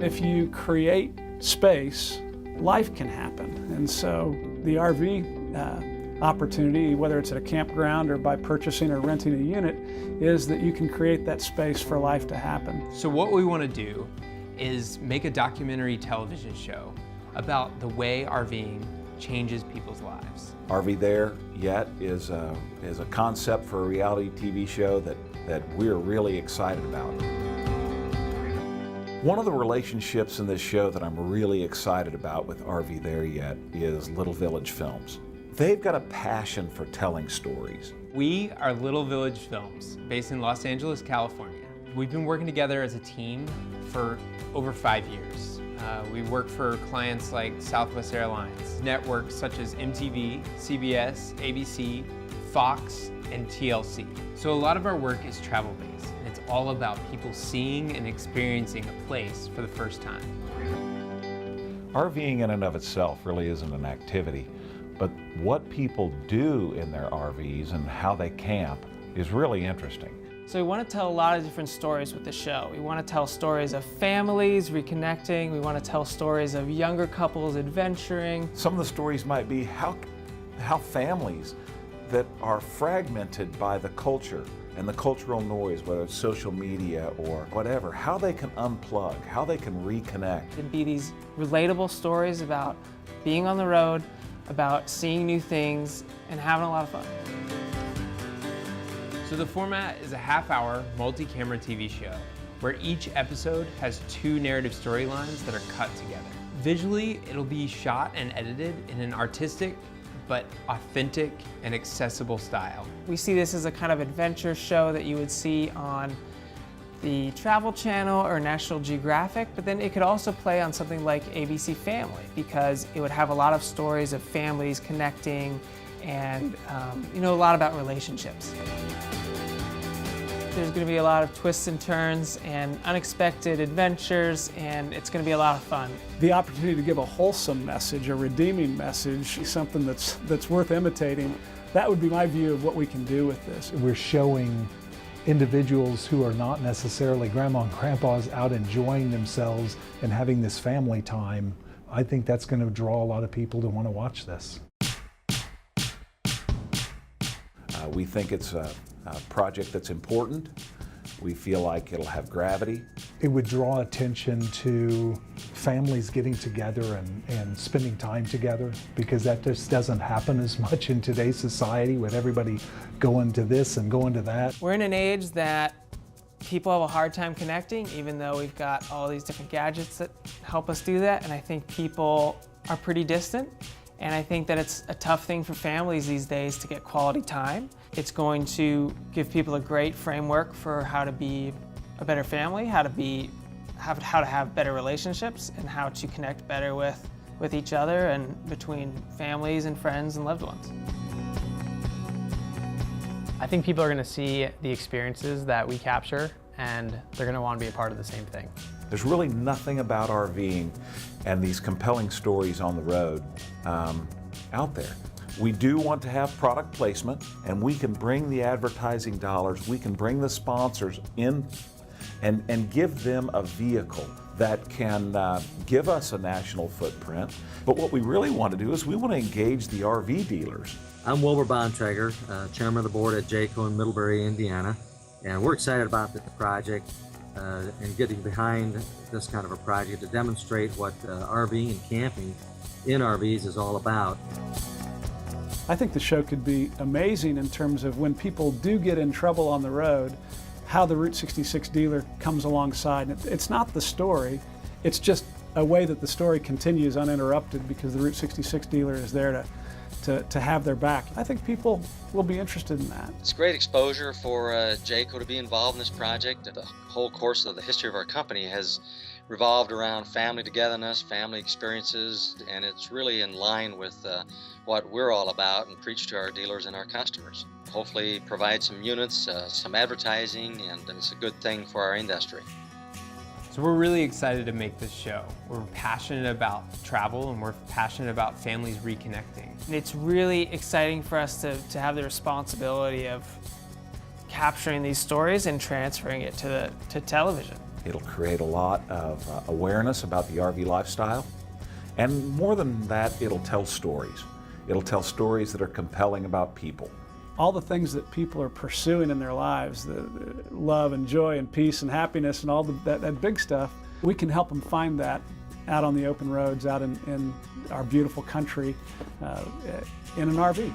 If you create space, life can happen. And so the RV opportunity, whether it's at a campground or by purchasing or renting a unit, is that you can create that space for life to happen. So what we want to do is make a documentary television show about the way RVing changes people's lives. RV There Yet is a concept for a reality TV show that we're really excited about. One of the relationships in this show that I'm really excited about with RV There Yet is Little Village Films. They've got a passion for telling stories. We are Little Village Films, based in Los Angeles, California. We've been working together as a team for over 5 years. We work for clients like Southwest Airlines, networks such as MTV, CBS, ABC, Fox, and TLC. So a lot of our work is travel-based, and it's all about people seeing and experiencing a place for the first time. RVing in and of itself really isn't an activity, but what people do in their RVs and how they camp is really interesting. So we want to tell a lot of different stories with the show. We want to tell stories of families reconnecting. We want to tell stories of younger couples adventuring. Some of the stories might be how families that are fragmented by the culture and the cultural noise, whether it's social media or whatever, how they can unplug, how they can reconnect. It'd be these relatable stories about being on the road, about seeing new things, and having a lot of fun. So the format is a half-hour multi-camera TV show where each episode has 2 narrative storylines that are cut together. Visually, it'll be shot and edited in an artistic but authentic and accessible style. We see this as a kind of adventure show that you would see on the Travel Channel or National Geographic, but then it could also play on something like ABC Family because it would have a lot of stories of families connecting and a lot about relationships. There's going to be a lot of twists and turns and unexpected adventures, and it's going to be a lot of fun. The opportunity to give a wholesome message, a redeeming message, something that's worth imitating, that would be my view of what we can do with this. We're showing individuals who are not necessarily grandma and grandpas out enjoying themselves and having this family time. I think that's going to draw a lot of people to want to watch this. We think it's a project that's important. We feel like it'll have gravity. It would draw attention to families getting together and spending time together, because that just doesn't happen as much in today's society with everybody going to this and going to that. We're in an age that people have a hard time connecting, even though we've got all these different gadgets that help us do that, and I think people are pretty distant. And I think that it's a tough thing for families these days to get quality time. It's going to give people a great framework for how to be a better family, how to have better relationships, and how to connect better with each other and between families and friends and loved ones. I think people are going to see the experiences that we capture, and they're going to want to be a part of the same thing. There's really nothing about RVing and these compelling stories on the road out there. We do want to have product placement, and we can bring the advertising dollars, we can bring the sponsors in and give them a vehicle that can give us a national footprint. But what we really want to do is we want to engage the RV dealers. I'm Wilbur Bontrager, chairman of the board at Jayco in Middlebury, Indiana, and we're excited about the project and getting behind this kind of a project to demonstrate what RVing and camping in RVs is all about. I think the show could be amazing in terms of when people do get in trouble on the road, how the Route 66 dealer comes alongside. It's not the story, it's just a way that the story continues uninterrupted because the Route 66 dealer is there to have their back. I think people will be interested in that. It's great exposure for Jayco to be involved in this project. The whole course of the history of our company has revolved around family togetherness, family experiences, and it's really in line with what we're all about and preach to our dealers and our customers. Hopefully provide some units, some advertising, and it's a good thing for our industry. So we're really excited to make this show. We're passionate about travel, and we're passionate about families reconnecting. And it's really exciting for us to have the responsibility of capturing these stories and transferring it to television. It'll create a lot of awareness about the RV lifestyle. And more than that, it'll tell stories. It'll tell stories that are compelling about people. All the things that people are pursuing in their lives, the love and joy and peace and happiness and all that big stuff, we can help them find that out on the open roads, out in our beautiful country, in an RV.